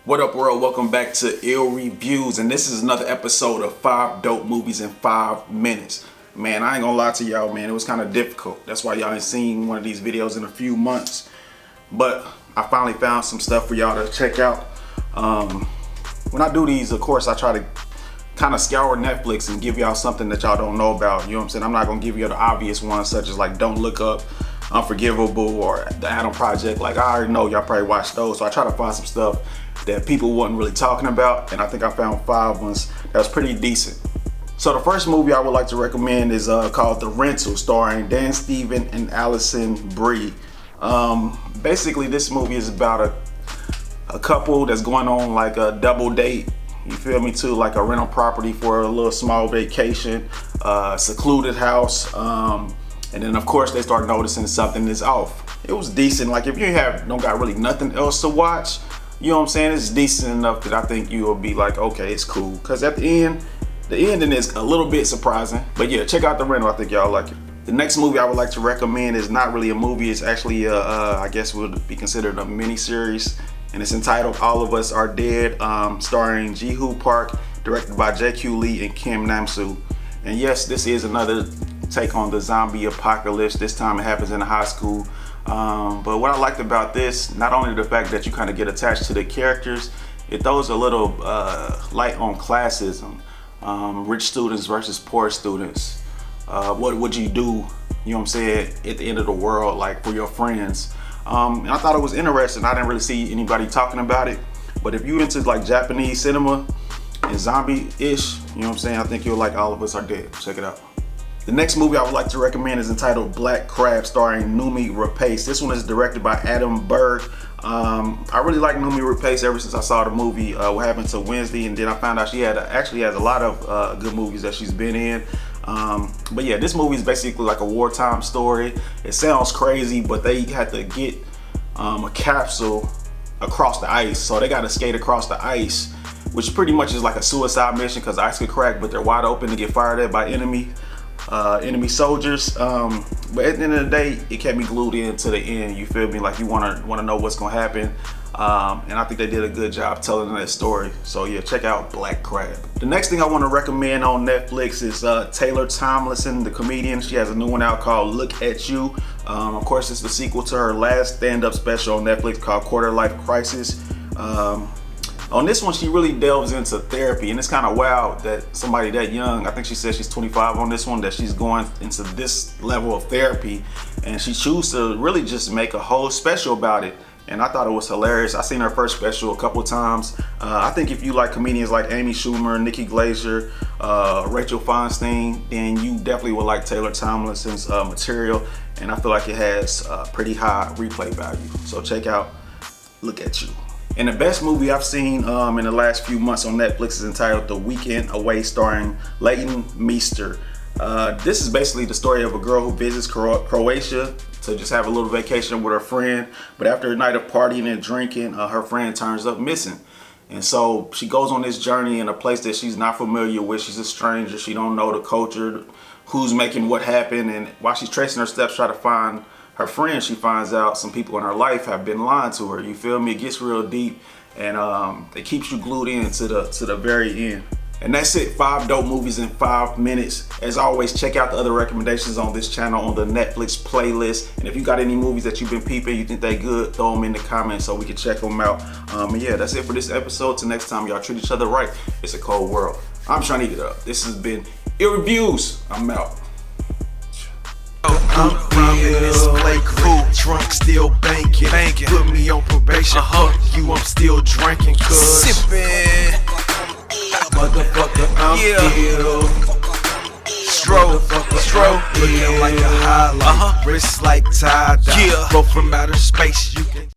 What up, world? Welcome back to Ill Reviews, and this is another episode of 5 dope movies in 5 minutes. Man, I ain't gonna lie to y'all, man, it was kind of difficult. That's why y'all ain't seen one of these videos in a few months. But I finally found some stuff for y'all to check out. When I do these, of course, I try to kind of scour Netflix and give y'all something that y'all don't know about. You know what I'm saying? I'm not gonna give you the obvious ones such as like Don't Look Up, Unforgivable, or The Adam Project. Like, I already know y'all probably watched those, so I try to find some stuff that people wasn't really talking about, and I think I found 5 ones that was pretty decent. So the first movie I would like to recommend is called The Rental, starring Dan Stevens and Allison Brie. Basically, this movie is about a couple that's going on like a double date. You feel me? To like a rental property for a little small vacation, secluded house, and then of course they start noticing something is off. It was decent. Like, if you don't got really nothing else to watch, you know what I'm saying, it's decent enough that I think you will be like, okay, it's cool. Because at the end, the ending is a little bit surprising. But yeah, check out The Rental. I think y'all like it. The next movie I would like to recommend is not really a movie. It's actually, I guess would be considered a mini-series. And it's entitled All of Us Are Dead, starring Ji-Hoo Park, directed by J.Q. Lee and Kim Nam-soo. And yes, this is another take on the zombie apocalypse. This time it happens in a high school. But what I liked about this, not only the fact that you kind of get attached to the characters, it throws a little light on classism. Rich students versus poor students. What would you do, you know what I'm saying, at the end of the world, like for your friends? And I thought it was interesting. I didn't really see anybody talking about it. But if you into like Japanese cinema and zombie-ish, you know what I'm saying, I think you'll like All of Us Are Dead. Check it out. The next movie I would like to recommend is entitled Black Crab, starring Noomi Rapace. This one is directed by Adam Berg. I really like Noomi Rapace ever since I saw the movie What Happened to Wednesday, and then I found out she actually has a lot of good movies that she's been in. But yeah, this movie is basically like a wartime story. It sounds crazy, but they had to get a capsule across the ice. So they got to skate across the ice, which pretty much is like a suicide mission because the ice could crack, but they're wide open to get fired at by enemy soldiers. But at the end of the day, it kept me glued in to the end. You feel me? Like, you want to know what's gonna happen. And I think they did a good job telling that story. So yeah, check out Black Crab. The next thing I want to recommend on Netflix is Taylor Tomlinson, the comedian. She has a new one out called Look at You. Of course, it's the sequel to her last stand-up special on Netflix called Quarter Life Crisis. On this one, she really delves into therapy, and it's kind of wild that somebody that young, I think she said she's 25 on this one, that she's going into this level of therapy, and she chose to really just make a whole special about it. And I thought it was hilarious. I seen her first special a couple times. I think if you like comedians like Amy Schumer, Nikki Glaser, Rachel Feinstein, then you definitely would like Taylor Tomlinson's material, and I feel like it has pretty high replay value. So check out Look at You. And the best movie I've seen in the last few months on Netflix is entitled The Weekend Away, starring Leighton Meester. This is basically the story of a girl who visits Croatia to just have a little vacation with her friend. But after a night of partying and drinking, her friend turns up missing. And so she goes on this journey in a place that she's not familiar with. She's a stranger. She don't know the culture, who's making what happen. And while she's tracing her steps, trying to find her friend, she finds out some people in her life have been lying to her. You feel me? It gets real deep, and it keeps you glued in to the very end. And that's it, 5 dope movies in 5 minutes. As always, check out the other recommendations on this channel on the Netflix playlist. And if you got any movies that you've been peeping, you think they good, throw them in the comments so we can check them out. And yeah, that's it for this episode. Till next time, y'all treat each other right. It's a cold world. I'm trying to eat it up. This has been Ill Reviews. I'm out. I'm real, this play cool, drunk, still banking. Put me on probation, fuck you, I'm still drinking, cuz sippin'. Motherfucker, I'm ill. Stroke, looking like a highlight. Wrists like tie-dye, flow from outer space, you can